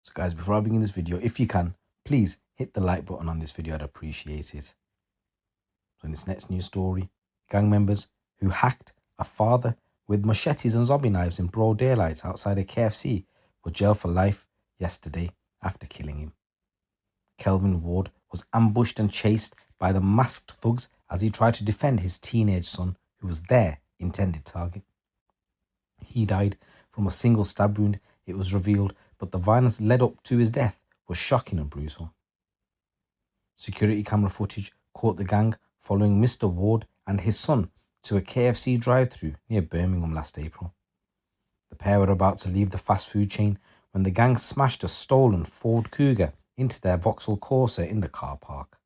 So guys, before I begin this video, if you can, please hit the like button on this video. I'd appreciate it. So in this next news story, gang members who hacked a father with machetes and zombie knives in broad daylight outside a KFC were jailed for life yesterday after killing him. Kelvin Ward was ambushed and chased by the masked thugs as he tried to defend his teenage son, who was their intended target. He died from a single stab wound, it was revealed, but the violence led up to his death was shocking and brutal. Security camera footage caught the gang following Mr. Ward and his son to a KFC drive-thru near Birmingham last April. The pair were about to leave the fast food chain when the gang smashed a stolen Ford Kuga into their Vauxhall Corsa in the car park.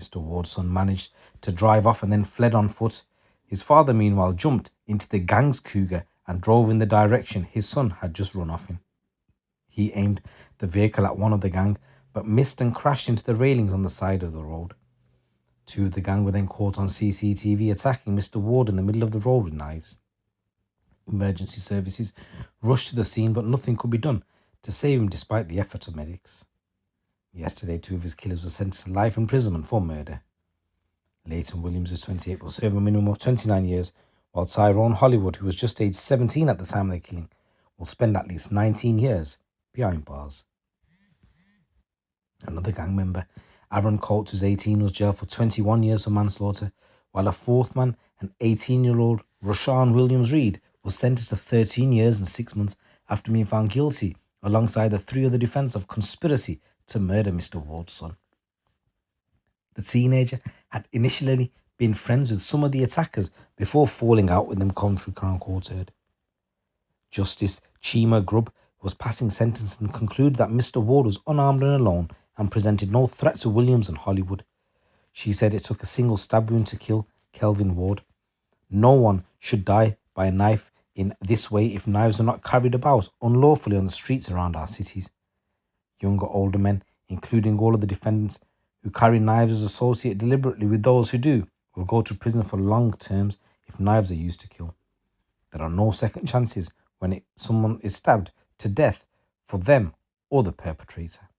Mr. Ward's son managed to drive off and then fled on foot. His father, meanwhile, jumped into the gang's Kuga and drove in the direction his son had just run off in. He aimed the vehicle at one of the gang, but missed and crashed into the railings on the side of the road. Two of the gang were then caught on CCTV attacking Mr. Ward in the middle of the road with knives. Emergency services rushed to the scene, but nothing could be done to save him despite the efforts of medics. Yesterday, two of his killers were sentenced to life imprisonment for murder. Leighton Williams, who's 28, will serve a minimum of 29 years, while Tyrone Hollywood, who was just aged 17 at the time of the killing, will spend at least 19 years behind bars. Another gang member, Aaron Colt, who's 18, was jailed for 21 years for manslaughter, while a fourth man, an 18-year-old Rusharn Williams-Reid, was sentenced to 13 years and 6 months after being found guilty, alongside the three other defendants, of conspiracy to murder Mr. Ward's son. The teenager had initially been friends with some of the attackers before falling out with them, Coventry Crown Court heard. Justice Chima Grubb was passing sentence and concluded that Mr. Ward was unarmed and alone and presented no threat to Williams and Hollywood. She said it took a single stab wound to kill Kelvin Ward. No one should die by a knife in this way if knives are not carried about unlawfully on the streets around our cities. Young or older men, including all of the defendants who carry knives as associated deliberately with those who do, will go to prison for long terms if knives are used to kill. There are no second chances when someone is stabbed to death for them or the perpetrator.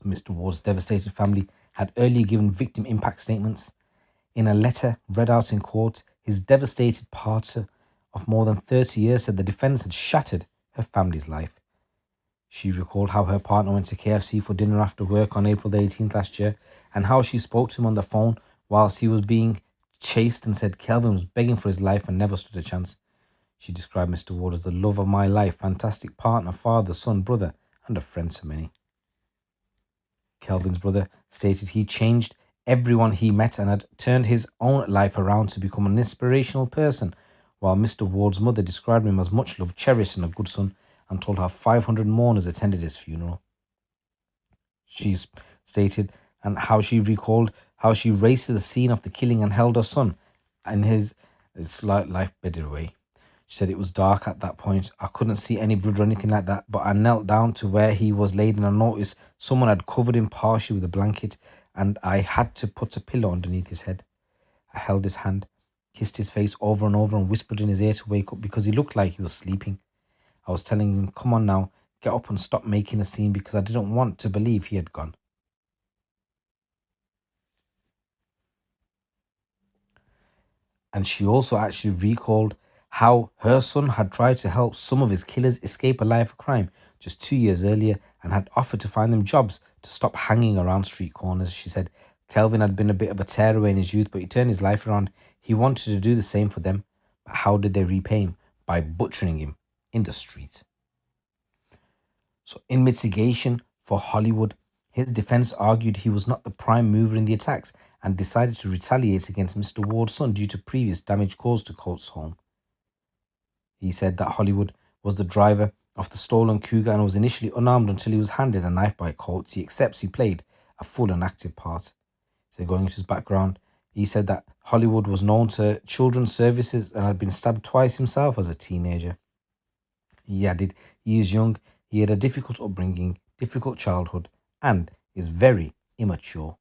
Mr. Ward's devastated family had earlier given victim impact statements. In a letter read out in court, his devastated partner of more than 30 years said the defendants had shattered her family's life. She recalled how her partner went to KFC for dinner after work on April the 18th last year, and how she spoke to him on the phone whilst he was being chased and said Kelvin was begging for his life and never stood a chance. She described Mr. Ward as the love of my life, fantastic partner, father, son, brother, and a friend to many. Kelvin's brother stated he changed everyone he met and had turned his own life around to become an inspirational person, while Mr. Ward's mother described him as much loved, cherished, and a good son, and told how 500 mourners attended his funeral. She stated and how she recalled how she raced to the scene of the killing and held her son and his life bedded away. She said it was dark at that point. I couldn't see any blood or anything like that, but I knelt down to where he was laid and I noticed someone had covered him partially with a blanket and I had to put a pillow underneath his head. I held his hand, kissed his face over and over and whispered in his ear to wake up because he looked like he was sleeping. I was telling him, come on now, get up and stop making a scene, because I didn't want to believe he had gone. And she also actually recalled how her son had tried to help some of his killers escape a life of crime just 2 years earlier and had offered to find them jobs to stop hanging around street corners. She said Kelvin had been a bit of a tearaway in his youth, but he turned his life around. He wanted to do the same for them. But how did they repay him? By butchering him in the street. So in mitigation for Hollywood, his defense argued he was not the prime mover in the attacks and decided to retaliate against Mr. Ward's son due to previous damage caused to Colt's home. He said that Hollywood was the driver of the stolen Kuga and was initially unarmed until he was handed a knife by Colt. He accepts he played a full and active part. So going into his background, he said that Hollywood was known to children's services and had been stabbed twice himself as a teenager. He added he is young, he had a difficult upbringing, difficult childhood, and is very immature.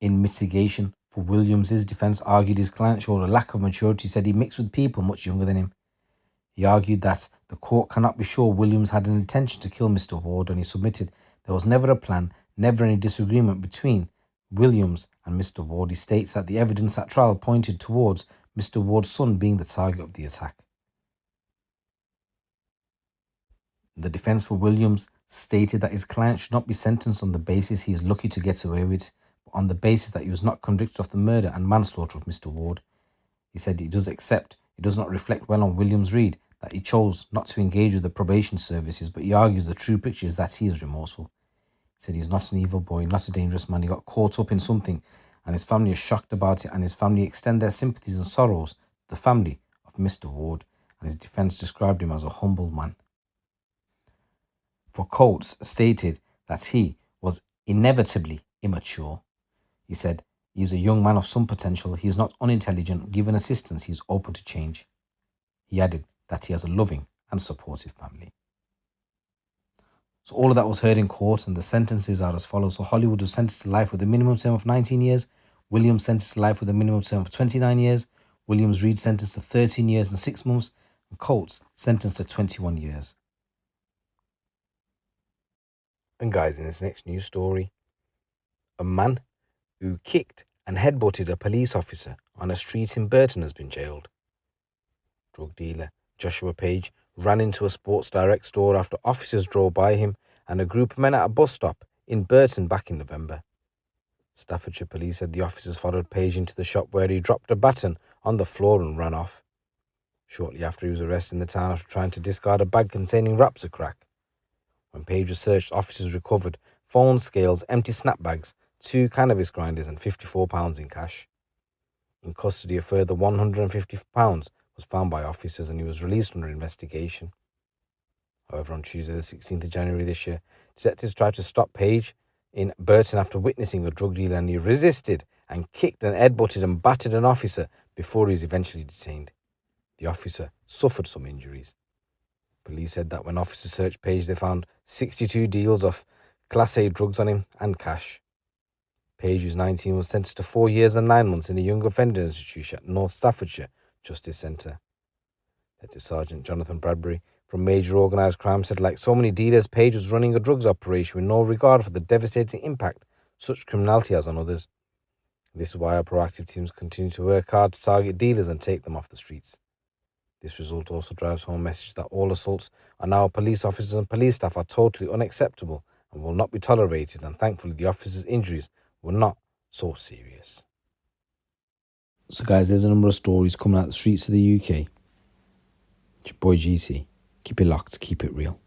In mitigation for Williams, his defense argued his client showed a lack of maturity, said he mixed with people much younger than him. He argued that the court cannot be sure Williams had an intention to kill Mr. Ward, and he submitted there was never a plan, never any disagreement between Williams and Mr. Ward. He states that the evidence at trial pointed towards Mr. Ward's son being the target of the attack. The defense for Williams stated that his client should not be sentenced on the basis he is lucky to get away with, but on the basis that he was not convicted of the murder and manslaughter of Mr. Ward. He said he does accept it does not reflect well on Williams-Reid that he chose not to engage with the probation services, but he argues the true picture is that he is remorseful. He said he's not an evil boy, not a dangerous man. He got caught up in something and his family is shocked about it, and his family extend their sympathies and sorrows to the family of Mr. Ward, and his defense described him as a humble man. For Coates stated that he was inevitably immature. He said he is a young man of some potential. He is not unintelligent. Given assistance, he is open to change. He added that he has a loving and supportive family. So all of that was heard in court, and the sentences are as follows. So Hollywood was sentenced to life with a minimum term of 19 years. Williams sentenced to life with a minimum term of 29 years. Williams-Reid sentenced to 13 years and 6 months. And Coates sentenced to 21 years. And guys, in this next news story, a man who kicked and headbutted a police officer on a street in Burton has been jailed. Drug dealer Joshua Page ran into a Sports Direct store after officers drove by him and a group of men at a bus stop in Burton back in November. Staffordshire police said the officers followed Page into the shop where he dropped a baton on the floor and ran off. Shortly after, he was arrested in the town after trying to discard a bag containing wraps of crack. When Page was searched, officers recovered phones, scales, empty snap bags, 2 cannabis grinders and £54 in cash. In custody, a further £150 was found by officers and he was released under investigation. However, on Tuesday the 16th of January this year, detectives tried to stop Page in Burton after witnessing a drug dealer, and he resisted and kicked and headbutted and battered an officer before he was eventually detained. The officer suffered some injuries. Police said that when officers searched Page, they found 62 deals of Class A drugs on him and cash. Page, who's 19, was sentenced to 4 years and 9 months in a young offender institution at North Staffordshire Justice Centre. Detective Sergeant Jonathan Bradbury from Major Organised Crime said, like so many dealers, Page was running a drugs operation with no regard for the devastating impact such criminality has on others. This is why our proactive teams continue to work hard to target dealers and take them off the streets. This result also drives home a message that all assaults on our police officers and police staff are totally unacceptable and will not be tolerated, and thankfully the officers' injuries were not so serious. So guys, there's a number of stories coming out the streets of the UK. It's your boy GC. Keep it locked, keep it real.